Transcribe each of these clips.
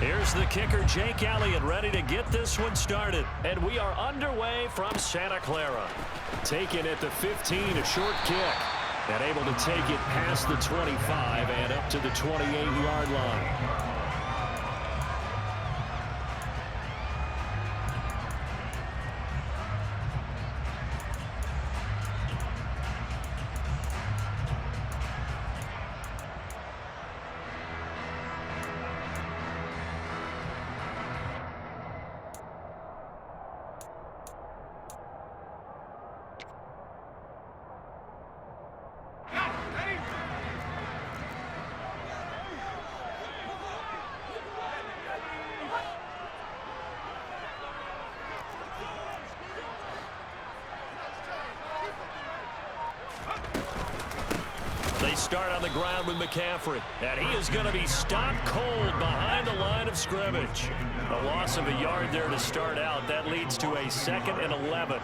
Here's the kicker, Jake Elliott, ready to get this one started. And we are underway from Santa Clara. Taken at the 15, a short kick. And able to take it past the 25 and up to the 28-yard line. They start on the ground with McCaffrey, and he is going to be stopped cold behind the line of scrimmage. A loss of a yard there to start out. That leads to a 2nd and 11.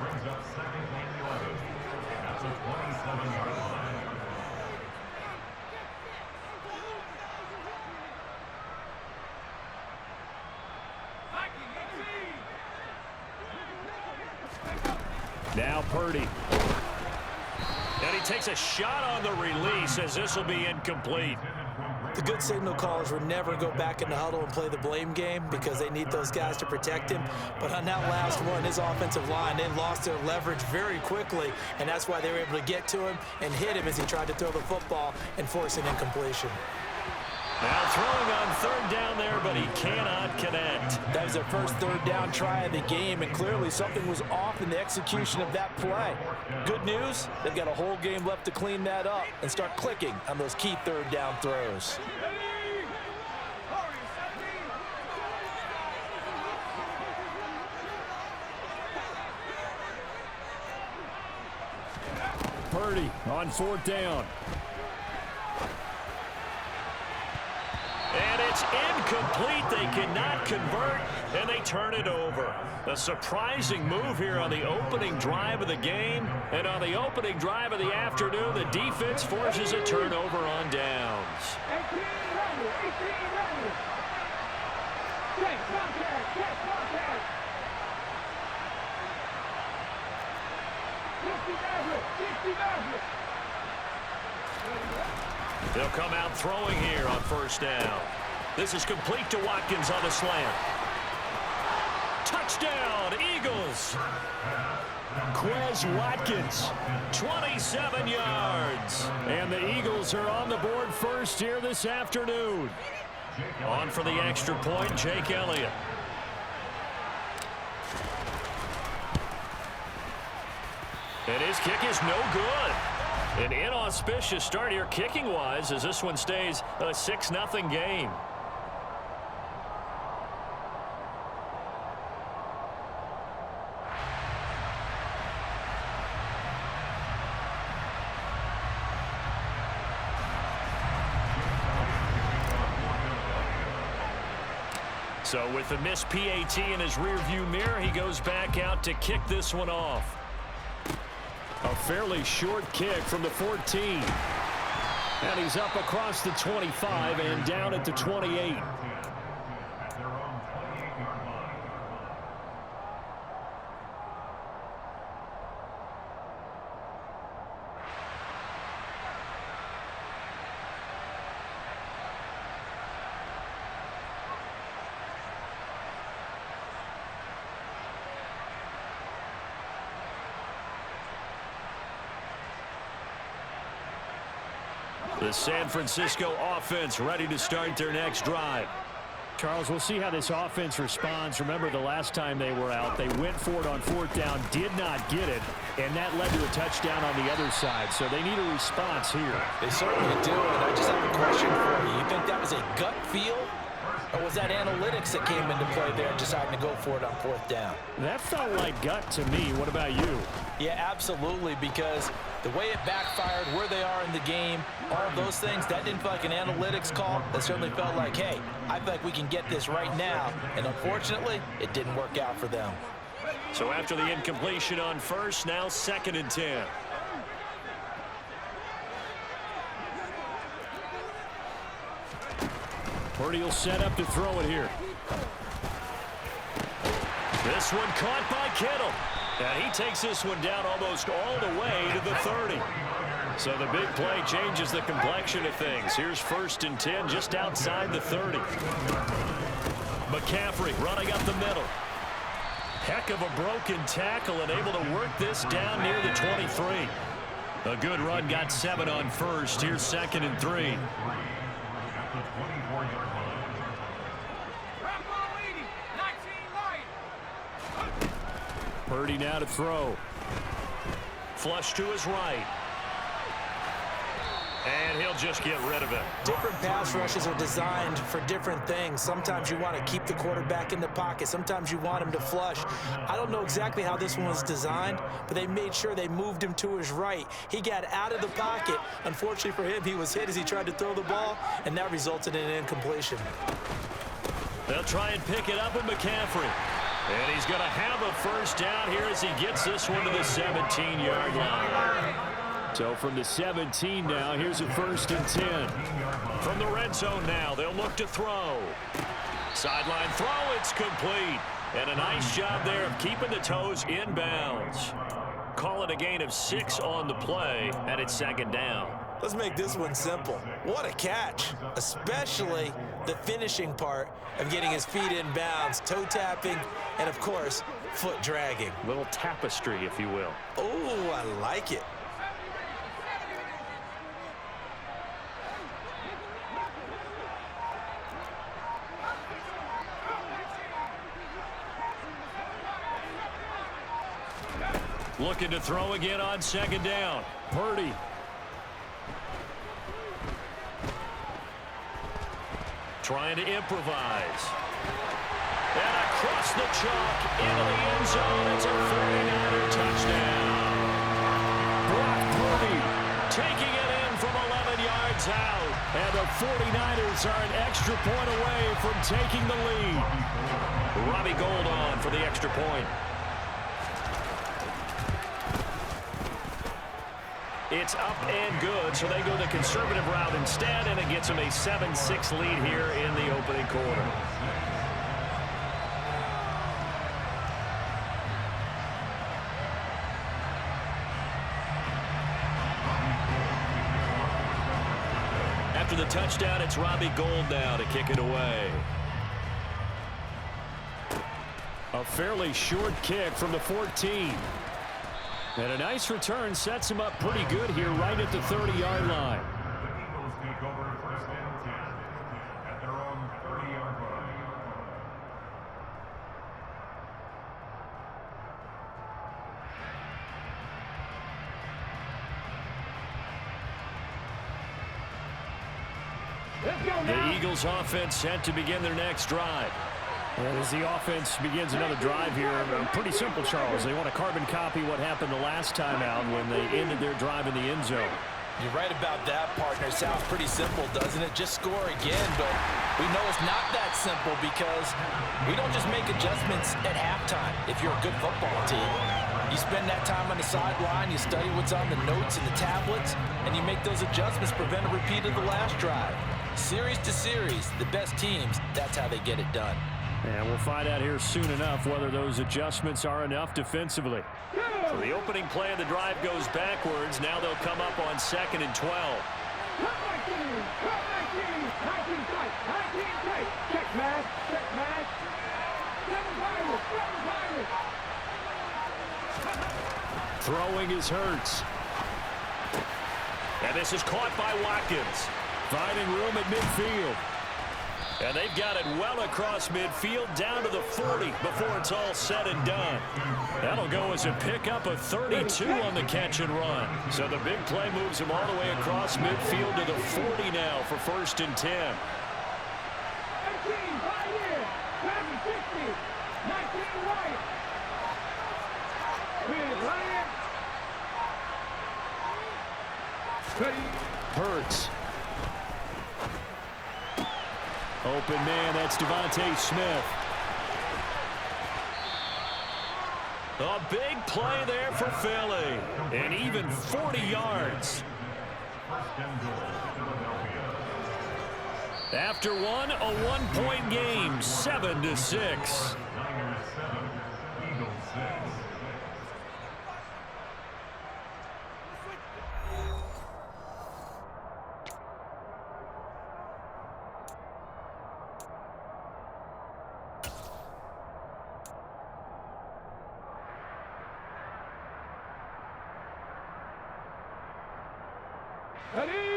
Now Purdy. And he takes a shot on the release as this will be incomplete. The good signal callers would never go back in the huddle and play the blame game because they need those guys to protect him. But on that last one, his offensive line, they lost their leverage very quickly, and that's why they were able to get to him and hit him as he tried to throw the football and force an incompletion. Now throwing on 3rd down there, but he cannot connect. That was their first 3rd down try of the game, and clearly something was off in the execution of that play. Good news, they've got a whole game left to clean that up and start clicking on those key 3rd down throws. Purdy on 4th down. And it's incomplete. They cannot convert, and they turn it over. A surprising move here on the opening drive of the game. And on the opening drive of the afternoon, the defense forces a turnover on downs. They'll come out throwing here on 1st down. This is complete to Watkins on the slant. Touchdown, Eagles. Quez Watkins, 27 yards. And the Eagles are on the board first here this afternoon. On for the extra point, Jake Elliott. And his kick is no good. An inauspicious start here kicking-wise as this one stays a 6-0 game. So with the missed PAT in his rearview mirror, he goes back out to kick this one off. A fairly short kick from the 14. And he's up across the 25 and down at the 28. The San Francisco offense ready to start their next drive. Charles, we'll see how this offense responds. Remember, the last time they were out, they went for it on 4th down, did not get it, and that led to a touchdown on the other side. So they need a response here. They certainly do, and I just have a question for you. You think that was a gut feel, or was that analytics that came into play there deciding to go for it on 4th down? That felt like gut to me. What about you? Yeah, absolutely, because the way it backfired, where they are in the game, all of those things, that didn't feel like an analytics call. That certainly felt like, hey, I feel like we can get this right now. And unfortunately, it didn't work out for them. So after the incompletion on 1st, now 2nd and 10. Purdy will set up to throw it here. This one caught by Kittle. And he takes this one down almost all the way to the 30. So the big play changes the complexion of things. Here's 1st and 10 just outside the 30. McCaffrey running up the middle. Heck of a broken tackle and able to work this down near the 23. A good run, got 7 on first. Here's 2nd and 3. Purdy now to throw. Flush to his right. And he'll just get rid of it. Different pass rushes are designed for different things. Sometimes you want to keep the quarterback in the pocket. Sometimes you want him to flush. I don't know exactly how this one was designed, but they made sure they moved him to his right. He got out of the pocket. Unfortunately for him, he was hit as he tried to throw the ball, and that resulted in an incompletion. They'll try and pick it up with McCaffrey. And he's going to have a 1st down here as he gets this one to the 17-yard line. So from the 17 now, here's a 1st and 10. From the red zone now, they'll look to throw. Sideline throw, it's complete. And a nice job there of keeping the toes in bounds. Call it a gain of 6 on the play, and it's 2nd down. Let's make this one simple. What a catch, especially the finishing part of getting his feet in bounds, toe tapping, and of course, foot dragging. Little tapestry, if you will. Oh, I like it. Looking to throw again on 2nd down. Purdy. Trying to improvise. And across the chalk into the end zone. It's a 49er touchdown. Brock Purdy Taking it in from 11 yards out. And the 49ers are an extra point away from taking the lead. Robbie Gould on for the extra point. It's up and good, so they go the conservative route instead, and it gets them a 7-6 lead here in the opening quarter. After the touchdown, it's Robbie Gould now to kick it away. A fairly short kick from the 14. And a nice return sets him up pretty good here right at the 30-yard line. The Eagles offense set to begin their next drive. And as the offense begins another drive here, pretty simple, Charles. They want to carbon copy what happened the last time out when they ended their drive in the end zone. You're right about that, partner. Sounds pretty simple, doesn't it? Just score again, but we know it's not that simple because we don't just make adjustments at halftime if you're a good football team. You spend that time on the sideline, you study what's on the notes and the tablets, and you make those adjustments, prevent a repeat of the last drive. Series to series, the best teams, that's how they get it done. And we'll find out here soon enough whether those adjustments are enough defensively. So the opening play of the drive goes backwards. Now they'll come up on 2nd and 12. Throwing is Hurts. And this is caught by Watkins. Finding room at midfield. And they've got it well across midfield down to the 40 before it's all said and done. That'll go as a pickup of 32 on the catch and run. So the big play moves him all the way across midfield to the 40 now for 1st and 10. Hurts. Open man, that's Devontae Smith. A big play there for Philly. And even 40 yards. After one, a one-point game, 7-6.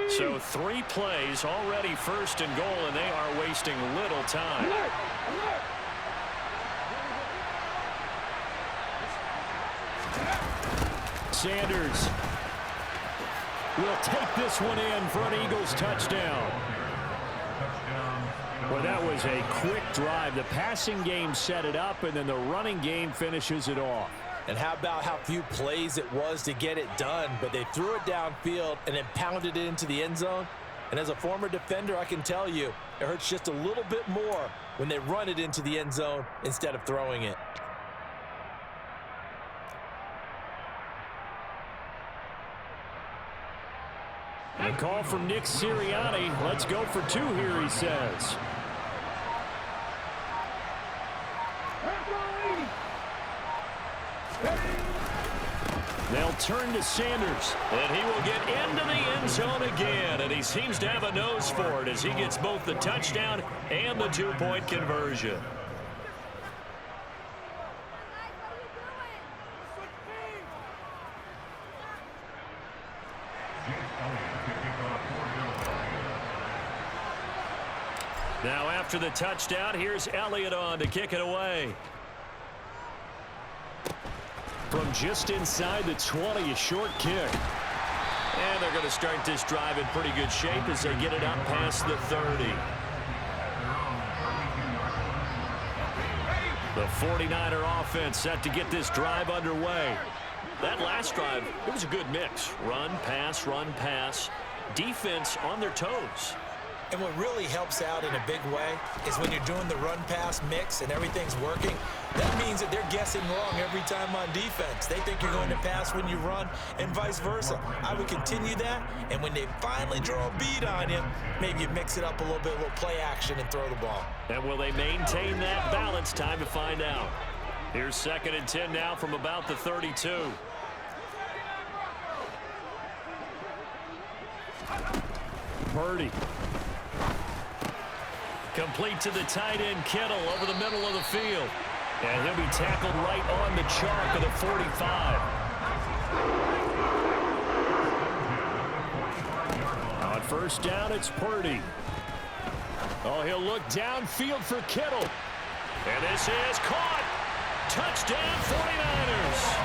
So 3 plays already first and goal, and they are wasting little time. Sanders will take this one in for an Eagles touchdown. Well, that was a quick drive. The passing game set it up, and then the running game finishes it off. And how about how few plays it was to get it done, but they threw it downfield and then pounded it into the end zone. And as a former defender, I can tell you, it hurts just a little bit more when they run it into the end zone instead of throwing it. A call from Nick Sirianni. Let's go for 2 here, he says. They'll turn to Sanders. And he will get into the end zone again, and he seems to have a nose for it as he gets both the touchdown and the 2-point conversion. Now after the touchdown, here's Elliott on to kick it away. From just inside the 20, a short kick. And they're going to start this drive in pretty good shape as they get it up past the 30. The 49er offense set to get this drive underway. That last drive, it was a good mix. Run, pass, defense on their toes. And what really helps out in a big way is when you're doing the run-pass mix and everything's working, that means that they're guessing wrong every time on defense. They think you're going to pass when you run and vice versa. I would continue that, and when they finally draw a bead on you, maybe you mix it up a little play action and throw the ball. And will they maintain that balance? Time to find out. Here's 2nd and 10 now from about the 32. Purdy. Complete to the tight end, Kittle, over the middle of the field. And he'll be tackled right on the chalk of the 45. On first down, it's Purdy. Oh, he'll look downfield for Kittle. And this is caught. Touchdown, 49ers.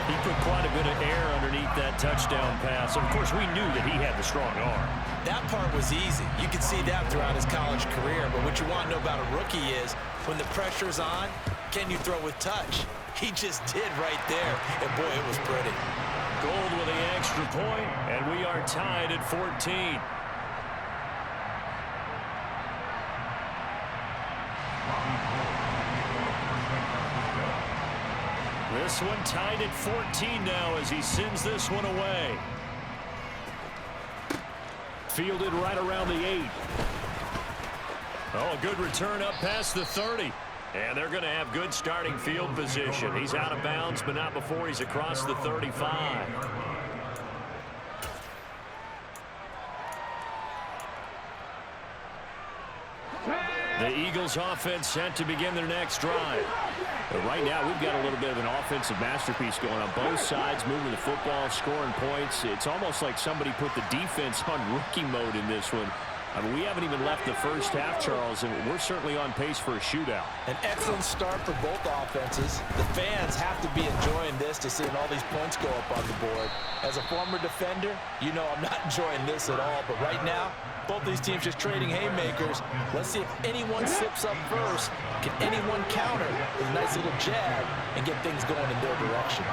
He put quite a bit of air underneath that touchdown pass. Of course, we knew that he had the strong arm. That part was easy. You could see that throughout his college career. But what you want to know about a rookie is when the pressure's on, can you throw with touch? He just did right there. And, boy, it was pretty. Gold with the extra point, and we are tied at 14. This one tied at 14 now as he sends this one away. Fielded right around the 8. Oh, a good return up past the 30. And they're going to have good starting field position. He's out of bounds, but not before he's across the 35. The Eagles offense set to begin their next drive. But right now, we've got a little bit of an offensive masterpiece going on. Both sides moving the football, scoring points. It's almost like somebody put the defense on rookie mode in this one. I mean, we haven't even left the first half, Charles, and we're certainly on pace for a shootout. An excellent start for both offenses. The fans have to be enjoying this to seeing all these points go up on the board. As a former defender, you know I'm not enjoying this at all. But right now, both these teams just trading haymakers. Let's see if anyone slips up first. Can anyone counter with a nice little jab and get things going in their direction?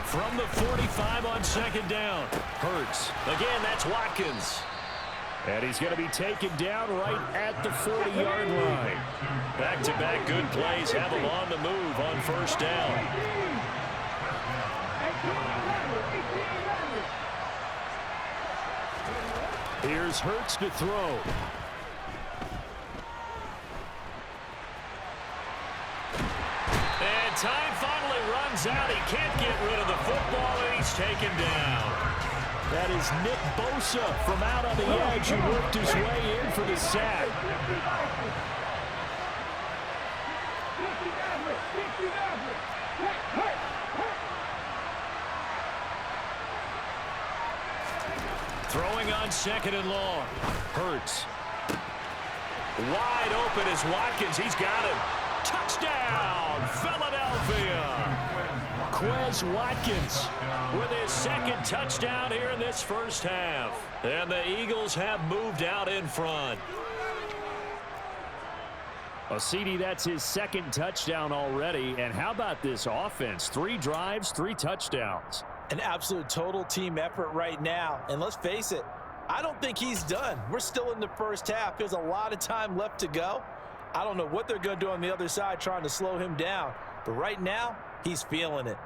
From the 45 on 2nd down. Hurts. Again, that's Watkins. And he's going to be taken down right at the 40-yard line. Back back-to-back good plays have them on the move on first down. Here's Hurts to throw. And time finally runs out. He can't get rid of the football, and he's taken down. That is Nick Bosa from out on the edge who worked his way in for the sack. Throwing on 2nd and long. Hurts. Wide open is Watkins. He's got him. Touchdown, Philadelphia. Quez Watkins with his 2nd touchdown here in this first half. And the Eagles have moved out in front. Well, CD, that's his 2nd touchdown already. And how about this offense? 3 drives, 3 touchdowns. An absolute total team effort right now. And let's face it, I don't think he's done. We're still in the first half. There's a lot of time left to go. I don't know what they're going to do on the other side trying to slow him down. But right now, he's feeling it.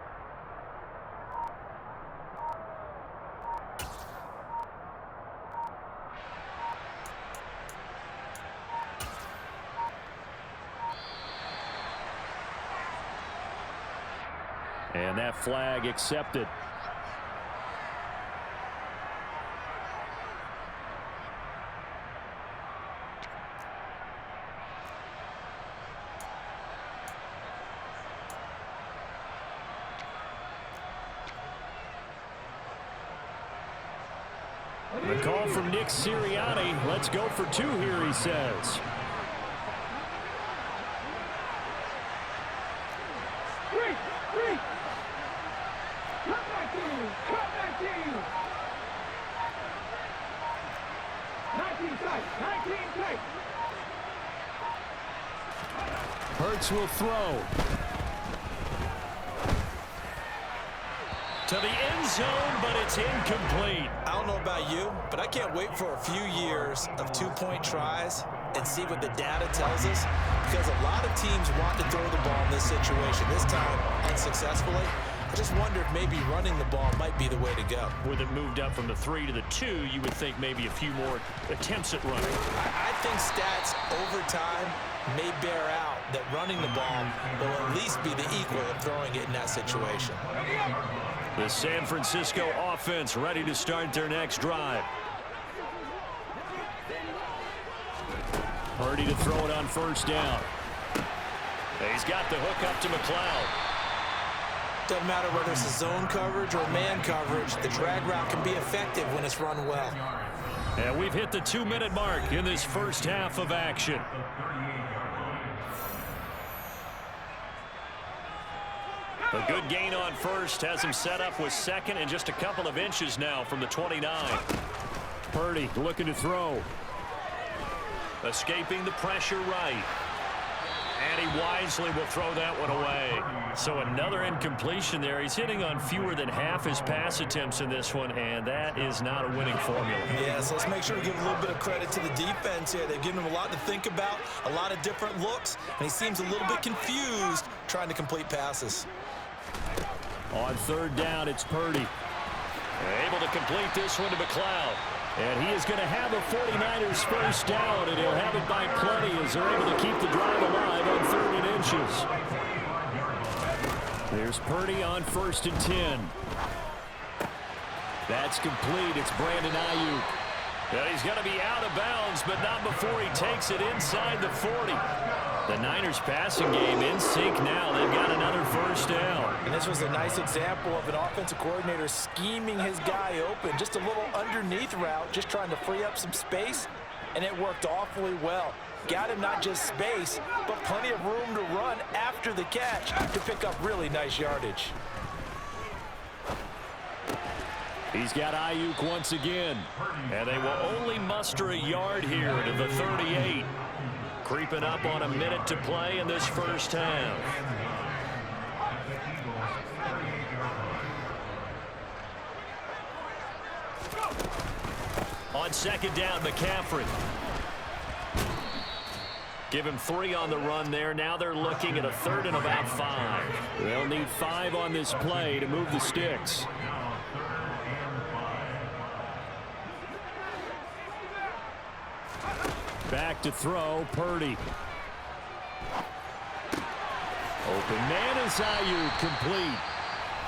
And that flag accepted. The call from Nick Sirianni. Let's go for 2 here, he says. Hurts will throw. To the end zone, but it's incomplete. I don't know about you, but I can't wait for a few years of 2-point tries and see what the data tells us, because a lot of teams want to throw the ball in this situation. This time, unsuccessfully. I just wonder if maybe running the ball might be the way to go. With it moved up from the 3 to the 2, you would think maybe a few more attempts at running. I think stats over time may bear out that running the ball will at least be the equal of throwing it in that situation. The San Francisco offense ready to start their next drive. Purdy to throw it on first down. He's got the hook up to McLeod. Doesn't matter whether it's a zone coverage or man coverage, the drag route can be effective when it's run well. And we've hit the 2-minute mark in this first half of action. A good gain on first has him set up with 2nd and just a couple of inches now from the 29. Purdy looking to throw. Escaping the pressure right. And he wisely will throw that one away. So another incompletion there. He's hitting on fewer than half his pass attempts in this one, and that is not a winning formula. Yeah, so let's make sure to give a little bit of credit to the defense here. They've given him a lot to think about, a lot of different looks, and he seems a little bit confused trying to complete passes. On 3rd down, it's Purdy. Able to complete this one to McLeod. And he is going to have the 49ers first down, and he'll have it by plenty as they're able to keep the drive alive on 3rd and inches. There's Purdy on 1st and 10. That's complete. It's Brandon Ayuk. Yeah, he's going to be out of bounds, but not before he takes it inside the 40. The Niners passing game in sync now. They've got another first down. And this was a nice example of an offensive coordinator scheming his guy open. Just a little underneath route, just trying to free up some space, and it worked awfully well. Got him not just space, but plenty of room to run after the catch to pick up really nice yardage. He's got Ayuk once again. And they will only muster a yard here to the 38. Creeping up on a minute to play in this first half. On 2nd down, McCaffrey. Give him 3 on the run there. Now they're looking at a 3rd and about 5. They'll need 5 on this play to move the sticks. Back to throw, Purdy. Open man is Ayuk, complete.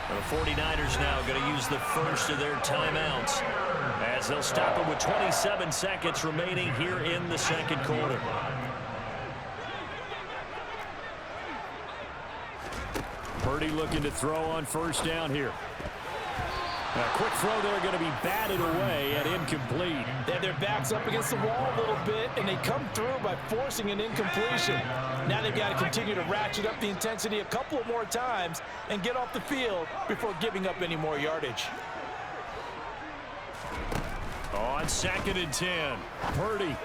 The 49ers now going to use the first of their timeouts as they'll stop it with 27 seconds remaining here in the second quarter. Purdy looking to throw on first down here. A quick throw there going to be batted away and incomplete. They have their backs up against the wall a little bit, and they come through by forcing an incompletion. Now they've got to continue to ratchet up the intensity a couple of more times and get off the field before giving up any more yardage. On 2nd and 10. Purdy.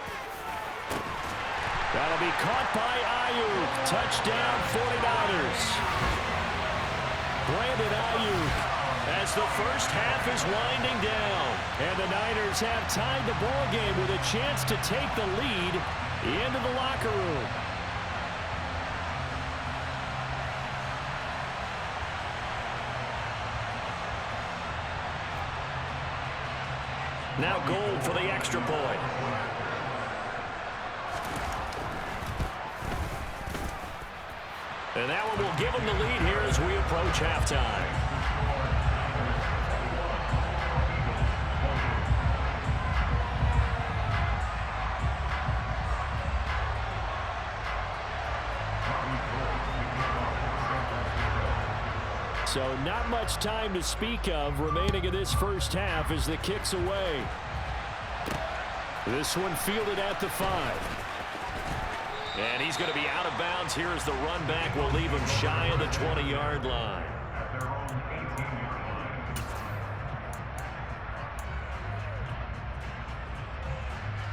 That'll be caught by Ayuk. Touchdown 49ers. Brandon Ayuk. As the first half is winding down. And the Niners have tied the ball game with a chance to take the lead into the locker room. Now Gold for the extra point. And that one will give them the lead here as we approach halftime. So not much time to speak of remaining in this first half as the kick's away. This one fielded at the 5. And he's going to be out of bounds here as the run back will leave him shy of the 20-yard line.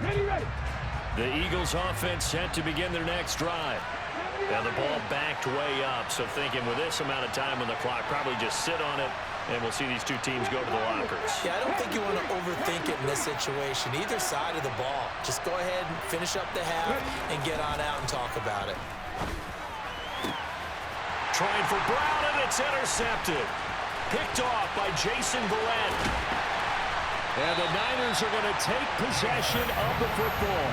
Ready. The Eagles offense set to begin their next drive. Now the ball backed way up, so thinking with this amount of time on the clock, probably just sit on it, and we'll see these two teams go to the lockers. Yeah, I don't think you want to overthink it in this situation. Either side of the ball. Just go ahead and finish up the half and get on out and talk about it. Trying for Brown, and it's intercepted. Picked off by Jason Verrett. And the Niners are going to take possession of the football.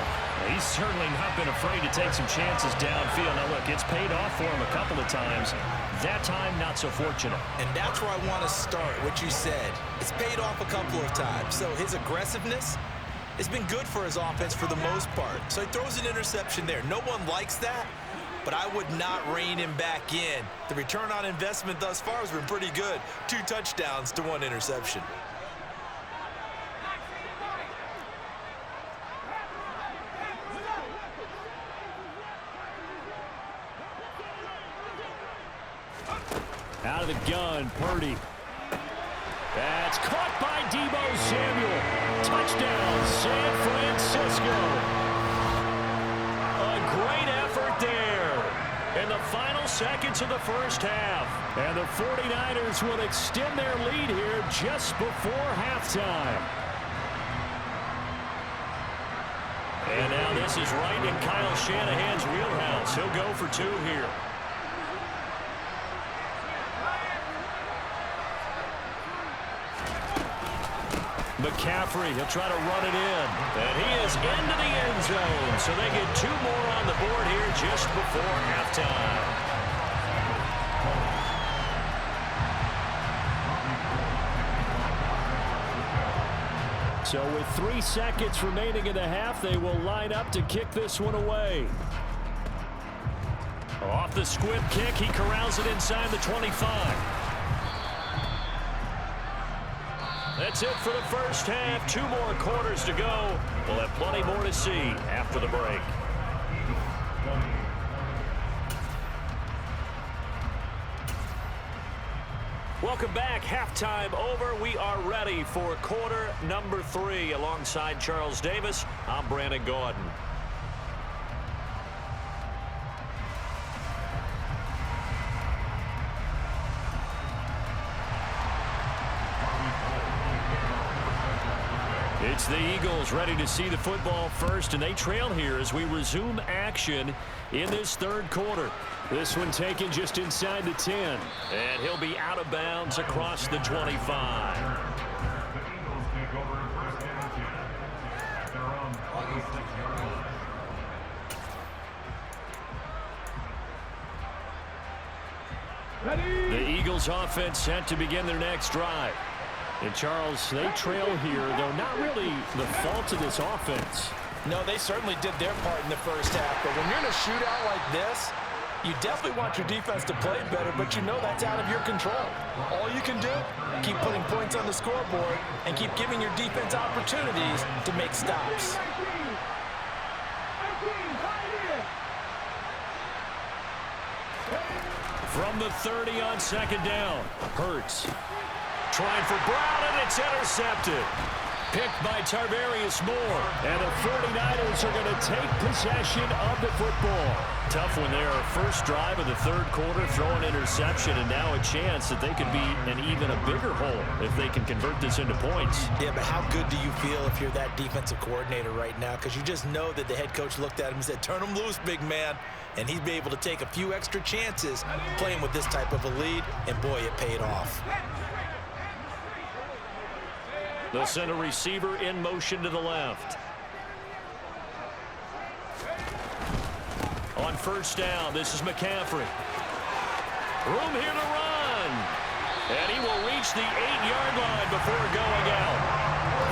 He's certainly not been afraid to take some chances downfield. Now, look, it's paid off for him a couple of times. That time, not so fortunate. And that's where I want to start, what you said. It's paid off a couple of times. So his aggressiveness has been good for his offense for the most part. So he throws an interception there. No one likes that, but I would not rein him back in. The return on investment thus far has been pretty good. 2 touchdowns to 1 interception. Out of the gun, Purdy. That's caught by Deebo Samuel. Touchdown, San Francisco. A great effort there in the final seconds of the first half. And the 49ers will extend their lead here just before halftime. And now this is right in Kyle Shanahan's wheelhouse. He'll go for 2 here. McCaffrey, he'll try to run it in. And he is into the end zone. So they get 2 more on the board here just before halftime. So with 3 seconds remaining in the half, they will line up to kick this one away. Off the squib kick, he corrals it inside the 25. That's it for the first half. 2 more quarters to go. We'll have plenty more to see after the break. Welcome back. Halftime over. We are ready for quarter number 3. Alongside Charles Davis, I'm Brandon Gaudin. It's the Eagles ready to see the football first, and they trail here as we resume action in this third quarter. This one taken just inside the 10, and he'll be out of bounds across the 25. The Eagles offense set to begin their next drive. And Charles, they trail here, though not really the fault of this offense. No, they certainly did their part in the first half, but when you're in a shootout like this, you definitely want your defense to play better, but you know that's out of your control. All you can do, keep putting points on the scoreboard and keep giving your defense opportunities to make stops. From the 30 on second down, Hurts trying for Brown, and it's intercepted. Picked by Tarvarius Moore. And the 49ers are going to take possession of the football. Tough one there. First drive of the third quarter, throw an interception, and now a chance that they could be in even a bigger hole if they can convert this into points. Yeah, but how good do you feel if you're that defensive coordinator right now? Because you just know that the head coach looked at him and said, turn him loose, big man. And he'd be able to take a few extra chances playing with this type of a lead, and boy, it paid off. They'll send a receiver in motion to the left. On first down, this is McCaffrey. Room here to run. And he will reach the 8-yard line before going out.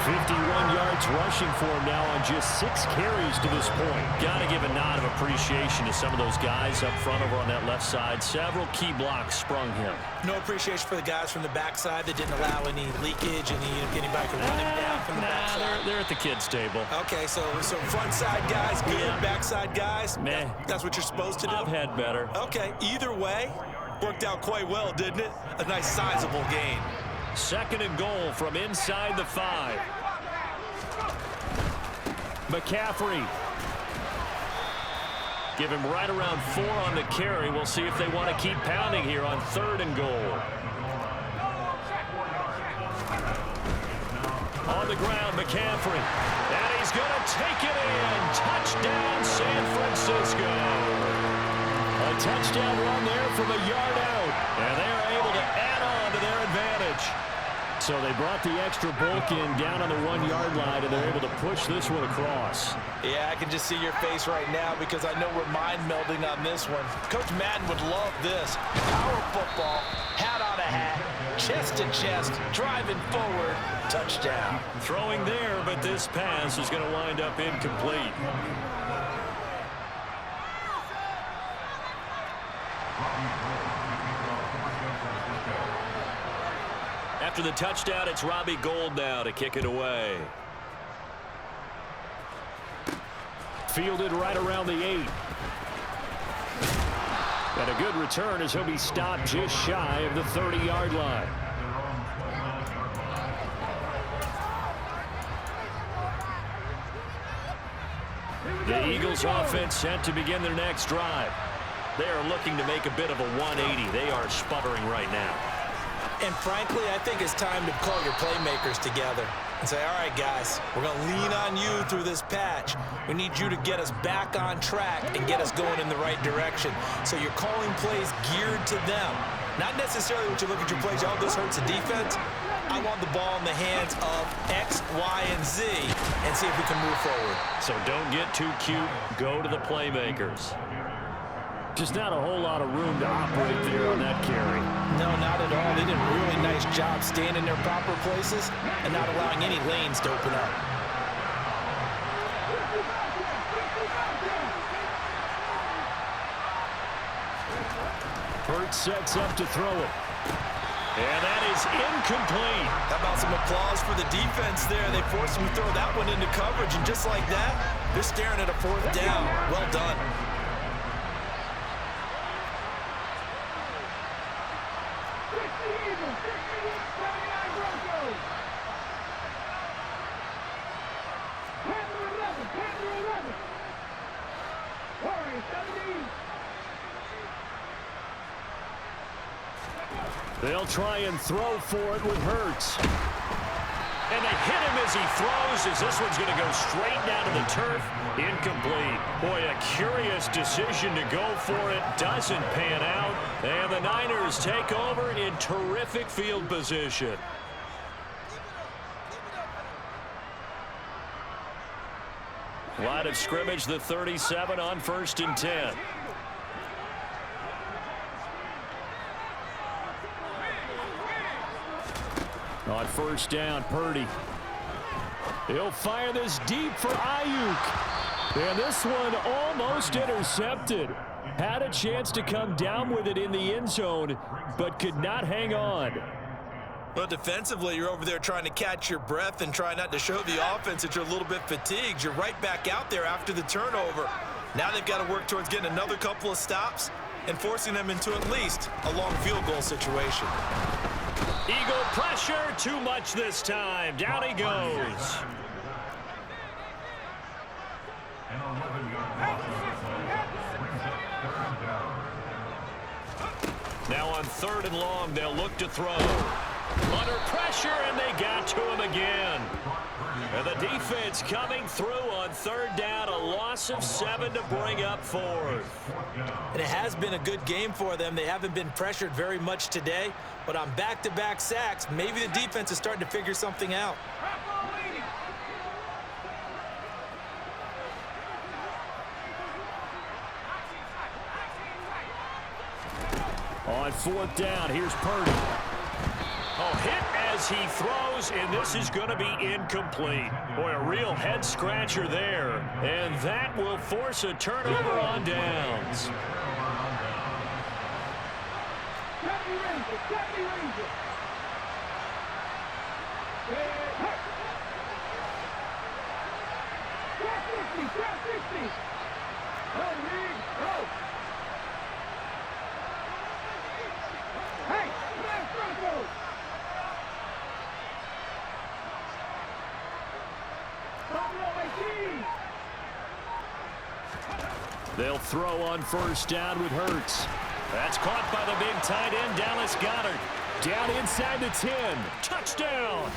51 yards rushing for him now on just 6 carries to this point. Got to give a nod of appreciation to some of those guys up front over on that left side. Several key blocks sprung him. No appreciation for the guys from the backside that didn't allow any leakage, anybody could run him down from the backside. They're at the kids' table. Okay, so front side guys, good. Yeah. Backside guys, meh. That's what you're supposed to do? I've had better. Okay, either way, worked out quite well, didn't it? A nice sizable gain. Second and goal from inside the 5. McCaffrey. Give him right around 4 on the carry. We'll see if they want to keep pounding here on third and goal. On the ground, McCaffrey. And he's going to take it in. Touchdown, San Francisco. A touchdown run there from a yard out. And they are able to add on to their advantage. So they brought the extra bulk in down on the 1-yard line, and they're able to push this one across. Yeah, I can just see your face right now because I know we're mind-melding on this one. Coach Madden would love this. Power football, hat on a hat, chest to chest, driving forward, touchdown. Throwing there, but this pass is going to wind up incomplete. After the touchdown, it's Robbie Gould now to kick it away. Fielded right around the 8. And a good return as he'll be stopped just shy of the 30-yard line. The Eagles offense set to begin their next drive. They are looking to make a bit of a 180. They are sputtering right now. And frankly, I think it's time to call your playmakers together and say, all right, guys, we're going to lean on you through this patch. We need you to get us back on track and get us going in the right direction. So you're calling plays geared to them. Not necessarily when you look at your plays, oh, this hurts the defense. I want the ball in the hands of X, Y, and Z and see if we can move forward. So don't get too cute. Go to the playmakers. Just not a whole lot of room to operate there on that carry. No, not at all. They did a really nice job staying in their proper places and not allowing any lanes to open up. Hurts sets up to throw it. And that is incomplete. How about some applause for the defense there? They forced him to throw that one into coverage, and just like that, they're staring at a 4th down. Well done. They'll try and throw for it with Hurts. And to hit him as he throws, as this one's going to go straight down to the turf. Incomplete. Boy, a curious decision to go for it. Doesn't pan out. And the Niners take over in terrific field position. Line of scrimmage, the 37 on 1st and 10. On 1st down, Purdy. He'll fire this deep for Ayuk. And this one almost intercepted. Had a chance to come down with it in the end zone, but could not hang on. Well, defensively, you're over there trying to catch your breath and try not to show the offense that you're a little bit fatigued. You're right back out there after the turnover. Now they've got to work towards getting another couple of stops and forcing them into at least a long field goal situation. Eagle pressure, too much this time. Down he goes. Now on 3rd and long, they'll look to throw. Under pressure, and they got to him again. And the defense coming through on 3rd down, a loss of 7 to bring up 4th. And it has been a good game for them. They haven't been pressured very much today, but on back-to-back sacks, maybe the defense is starting to figure something out. On 4th down, here's Purdy. Oh, hit as he throws, and this is going to be incomplete. Boy, a real head-scratcher there, and that will force a turnover on downs. They'll throw on 1st down with Hurts. That's caught by the big tight end, Dallas Goedert. Down inside the 10. Touchdown!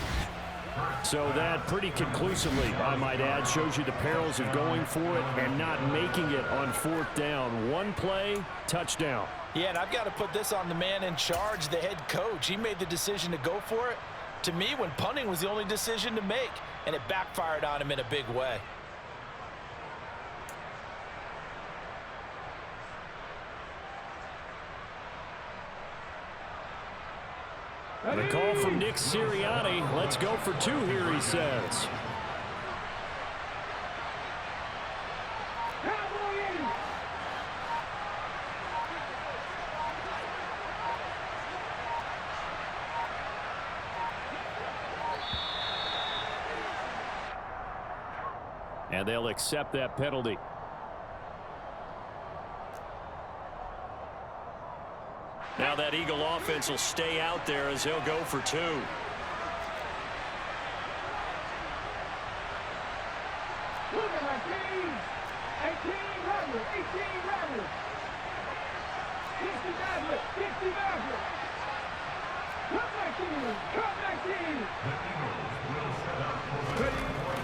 So that pretty conclusively, I might add, shows you the perils of going for it and not making it on 4th down. One play, touchdown. Yeah, and I've got to put this on the man in charge, the head coach. He made the decision to go for it. To me, when punting was the only decision to make, and it backfired on him in a big way. The call from Nick Sirianni. Let's go for 2 here, he says. And they'll accept that penalty. Now that Eagle offense will stay out there as they'll go for 2.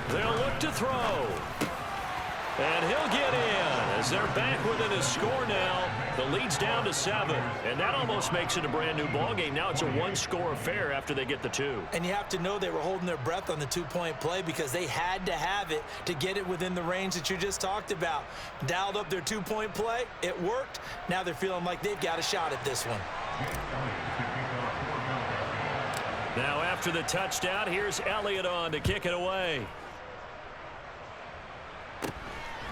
They'll look to throw. And he'll get in as they're back within a score now. The lead's down to 7, and that almost makes it a brand new ball game. Now it's a 1-score affair after they get the 2. And you have to know they were holding their breath on the 2-point play because they had to have it to get it within the range that you just talked about. Dialed up their 2-point play. It worked. Now they're feeling like they've got a shot at this one. Now after the touchdown, here's Elliott on to kick it away.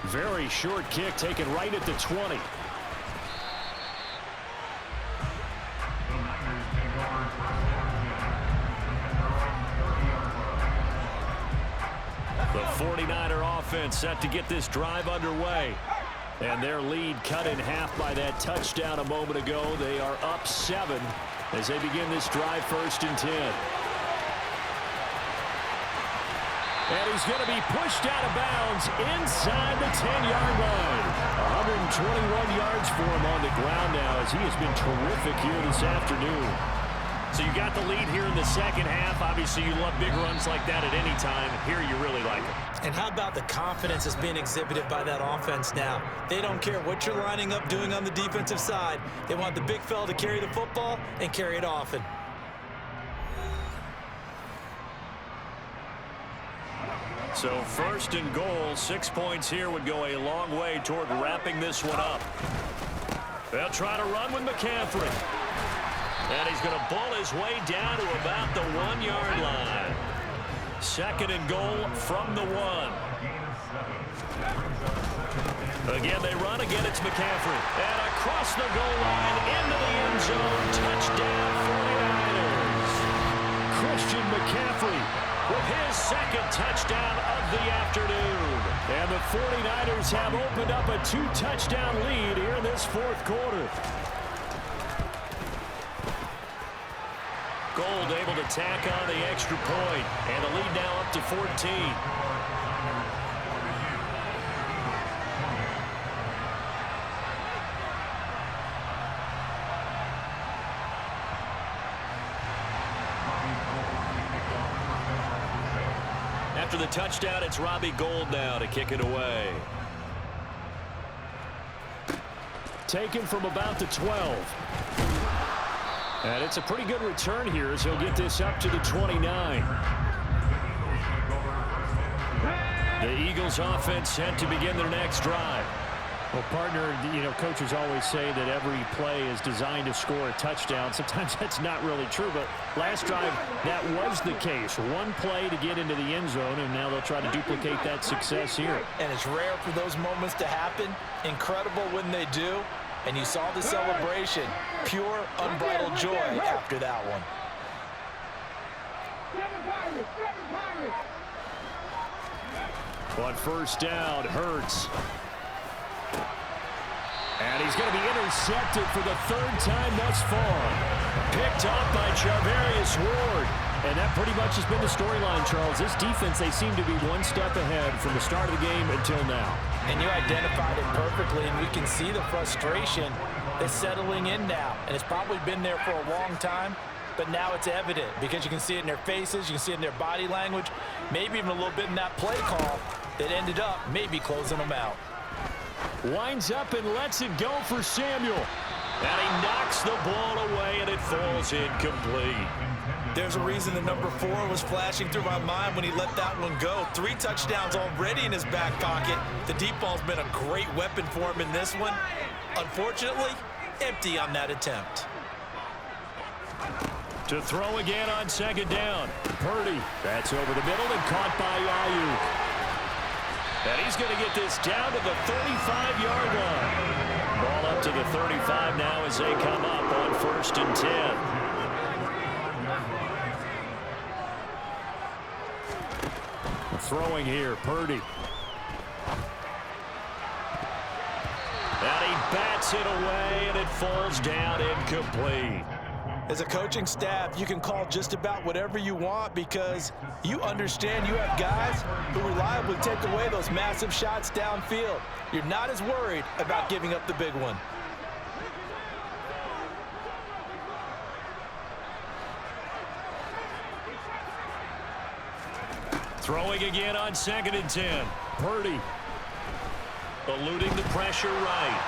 Very short kick taken right at the 20. The 49er offense set to get this drive underway. And their lead cut in half by that touchdown a moment ago. They are up 7 as they begin this drive 1st and 10. And he's going to be pushed out of bounds inside the 10-yard line. 121 yards for him on the ground now as he has been terrific here this afternoon. So you got the lead here in the second half. Obviously, you love big runs like that at any time. Here, you really like it. And how about the confidence that's being exhibited by that offense now? They don't care what you're lining up doing on the defensive side. They want the big fella to carry the football and carry it often. So first and goal, 6 points here would go a long way toward wrapping this one up. They'll try to run with McCaffrey. And he's going to bull his way down to about the 1-yard line. Second and goal from the 1. Again, they run. Again, it's McCaffrey. And across the goal line, into the end zone. Touchdown, 49ers. Christian McCaffrey with his second touchdown of the afternoon. And the 49ers have opened up a 2-touchdown lead here in this fourth quarter. Gold able to tack on the extra point, and the lead now up to 14. After the touchdown, it's Robbie Gould now to kick it away. Taken from about the 12. And it's a pretty good return here as he'll get this up to the 29. The Eagles offense set to begin their next drive. Well, partner, coaches always say that every play is designed to score a touchdown. Sometimes that's not really true, but last drive, that was the case. One play to get into the end zone, and now they'll try to duplicate that success here. And it's rare for those moments to happen. Incredible when they do. And you saw the celebration. Pure, unbridled joy after that one. On first down, Hurts. And he's going to be intercepted for the third time thus far. Picked off by Charvarius Ward. And that pretty much has been the storyline, Charles. This defense, they seem to be one step ahead from the start of the game until now. And you identified it perfectly, and we can see the frustration that's settling in now. And it's probably been there for a long time, but now it's evident because you can see it in their faces, you can see it in their body language, maybe even a little bit in that play call that ended up maybe closing them out. Winds up and lets it go for Samuel. And he knocks the ball away, and it falls incomplete. There's a reason the number 4 was flashing through my mind when he let that one go. 3 touchdowns already in his back pocket. The deep ball's been a great weapon for him in this one. Unfortunately, empty on that attempt. To throw again on second down. Purdy. That's over the middle and caught by Ayuk. And he's going to get this down to the 35-yard line. Ball up to the 35 now as they come up on first and 10. Throwing here, Purdy. And he bats it away, and it falls down incomplete. As a coaching staff, you can call just about whatever you want because you understand you have guys who reliably take away those massive shots downfield. You're not as worried about giving up the big one. Throwing again on second and 10. Purdy eluding the pressure right.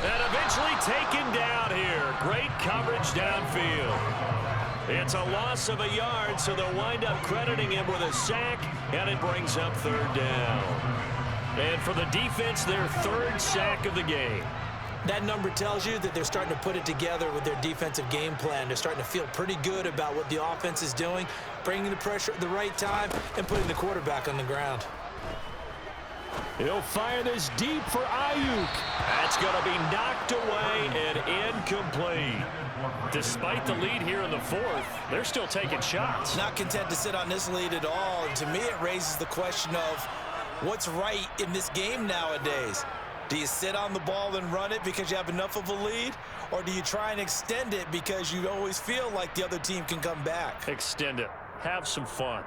And eventually taken down here. Great coverage downfield. It's a loss of a yard, so they'll wind up crediting him with a sack, and it brings up third down. And for the defense, their third sack of the game. That number tells you that they're starting to put it together with their defensive game plan. They're starting to feel pretty good about what the offense is doing, bringing the pressure at the right time, and putting the quarterback on the ground. He'll fire this deep for Ayuk. That's going to be knocked away and incomplete. Despite the lead here in the fourth, they're still taking shots. Not content to sit on this lead at all. And to me, it raises the question of what's right in this game nowadays. Do you sit on the ball and run it because you have enough of a lead? Or do you try and extend it because you always feel like the other team can come back? Extend it. Have some fun.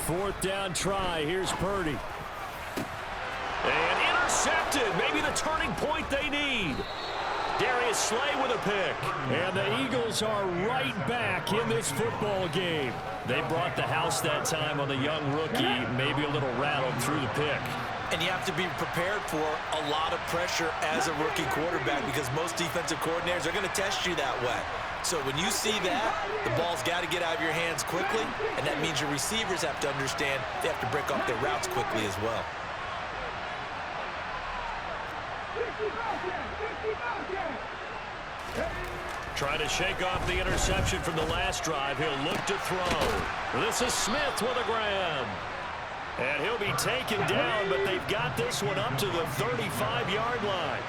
Fourth down try. Here's Purdy. And intercepted. Maybe the turning point they need. Darius Slay with a pick. And the Eagles are right back in this football game. They brought the house that time on the young rookie. Maybe a little rattled through the pick. And you have to be prepared for a lot of pressure as a rookie quarterback because most defensive coordinators are going to test you that way. So when you see that, the ball's got to get out of your hands quickly, and that means your receivers have to understand they have to break off their routes quickly as well. Trying to shake off the interception from the last drive. He'll look to throw. This is Smith with a grab. And he'll be taken down, but they've got this one up to the 35-yard line.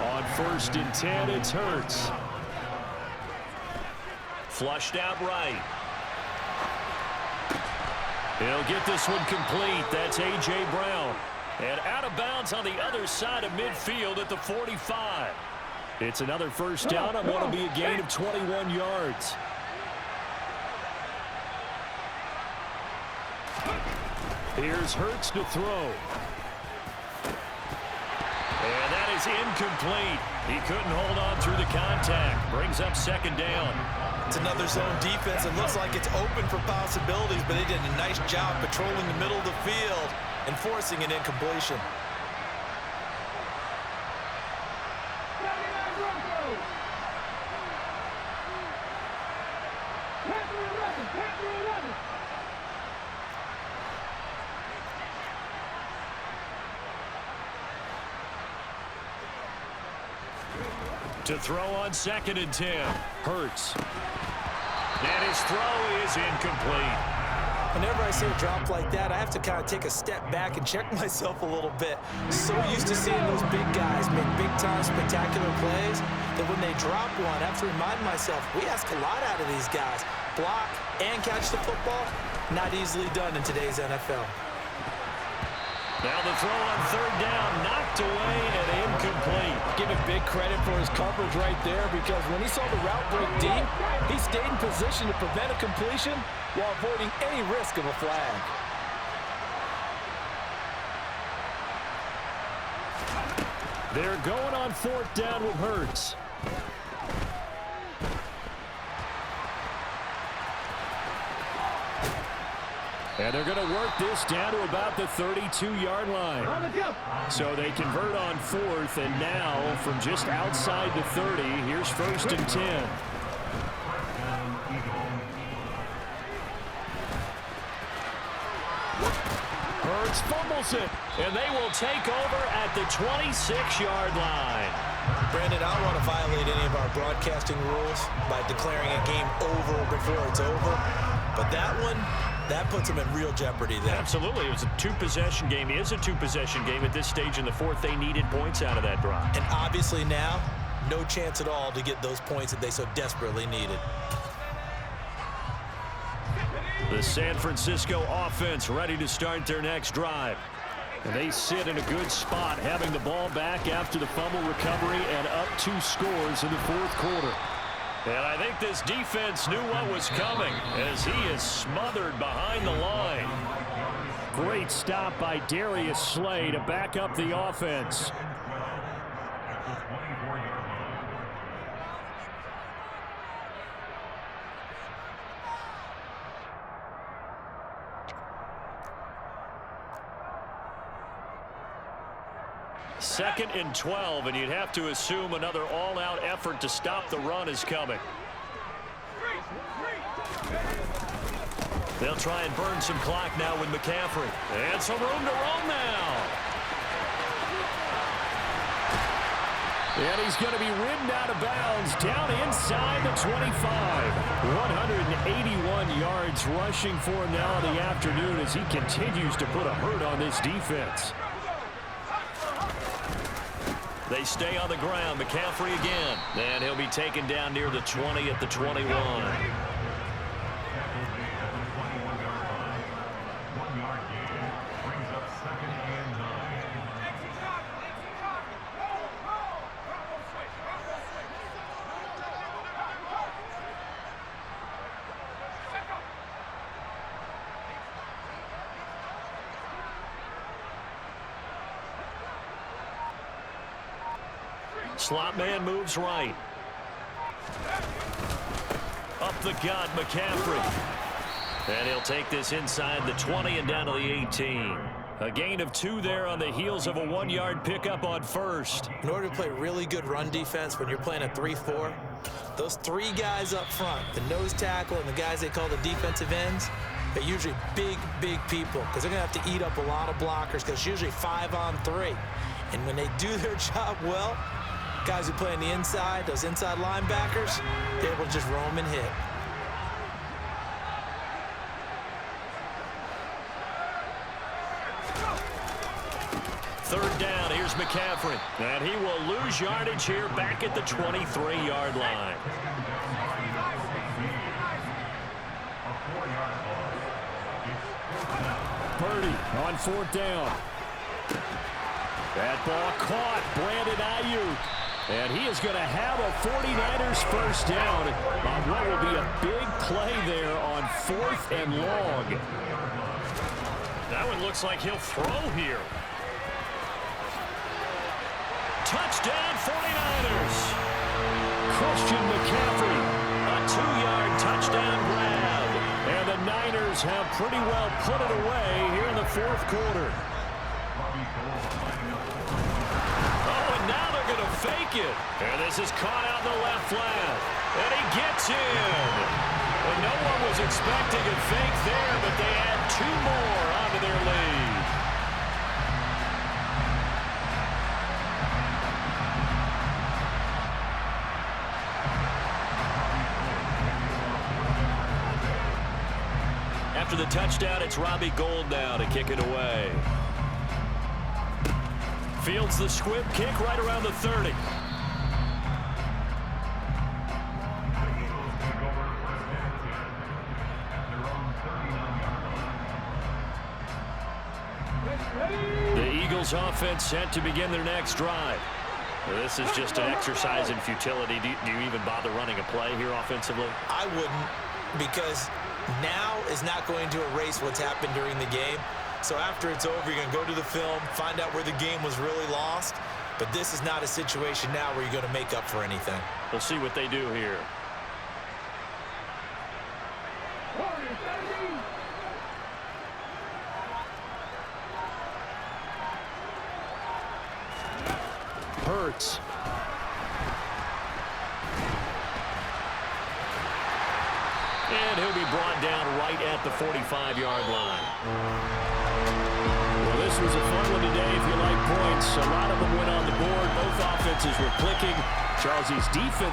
On 1st and 10, it's Hurts. Flushed out right. He'll get this one complete. That's A.J. Brown. And out of bounds on the other side of midfield at the 45. It's another first down on what will be a gain of 21 yards. Here's Hurts to throw. And that is incomplete. He couldn't hold on through the contact. Brings up 2nd down. It's another zone defense. It looks like it's open for possibilities, but they did a nice job patrolling the middle of the field and forcing an incompletion. To throw on 2nd and 10. Hurts. And his throw is incomplete. Whenever I see a drop like that, I have to kind of take a step back and check myself a little bit. So used to seeing those big guys make big-time spectacular plays that when they drop one, I have to remind myself, we ask a lot out of these guys. Block and catch the football, not easily done in today's NFL. Now the throw on 3rd down, knocked away and incomplete. Give him big credit for his coverage right there because when he saw the route break deep, he stayed in position to prevent a completion while avoiding any risk of a flag. They're going on 4th down with Hurts. And they're going to work this down to about the 32-yard line. So they convert on 4th, and now from just outside the 30, here's 1st and 10. Hurts fumbles it, and they will take over at the 26-yard line. Brandon, I don't want to violate any of our broadcasting rules by declaring a game over before it's over, but that one, that puts them in real jeopardy there. Absolutely. It was a two-possession game. It is a two-possession game at this stage in the 4th. They needed points out of that drive. And obviously now, no chance at all to get those points that they so desperately needed. The San Francisco offense ready to start their next drive. And they sit in a good spot, having the ball back after the fumble recovery and up 2 scores in the 4th quarter. And I think this defense knew what was coming as he is smothered behind the line. Great stop by Darius Slay to back up the offense. Second and 12, and you'd have to assume another all-out effort to stop the run is coming. They'll try and burn some clock now with McCaffrey. And some room to roam now. And he's going to be ridden out of bounds down inside the 25. 181 yards rushing for him now in the afternoon as he continues to put a hurt on this defense. They stay on the ground. McCaffrey again. And he'll be taken down near the 20 at the 21. Slot man moves right. Up the gut, McCaffrey. And he'll take this inside the 20 and down to the 18. A gain of 2 there on the heels of a 1-yard pickup on first. In order to play really good run defense when you're playing a 3-4, those 3 guys up front, the nose tackle and the guys they call the defensive ends, they're usually big people because they're going to have to eat up a lot of blockers because it's usually 5-on-3. And when they do their job well, guys who play on the inside, those inside linebackers, they're able to just roam and hit. Third down, here's McCaffrey. And he will lose yardage here back at the 23-yard line. Purdy on 4th down. That ball caught. Brandon Ayuk. And he is going to have a 49ers first down on what will be a big play there on 4th and long. That one looks like he'll throw here. Touchdown 49ers. Christian McCaffrey, a 2-yard touchdown grab. And the Niners have pretty well put it away here in the 4th quarter. Oh, and now they're going to fake it. And this is caught out in the left flat. And he gets in. And no one was expecting a fake there, but they add 2 more onto their lead. After the touchdown, it's Robbie Gould now to kick it away. Fields the squib kick right around the 30. The Eagles offense set to begin their next drive. This is just an exercise in futility. Do you even bother running a play here offensively? I wouldn't, because now is not going to erase what's happened during the game. So after it's over, you're going to go to the film, find out where the game was really lost. But this is not a situation now where you're going to make up for anything. We'll see what they do here. Hurts. And he'll be brought down right at the 45-yard line. Well, this was a fun one today if you like points. A lot of them went on the board. Both offenses were clicking. Charles, these defenses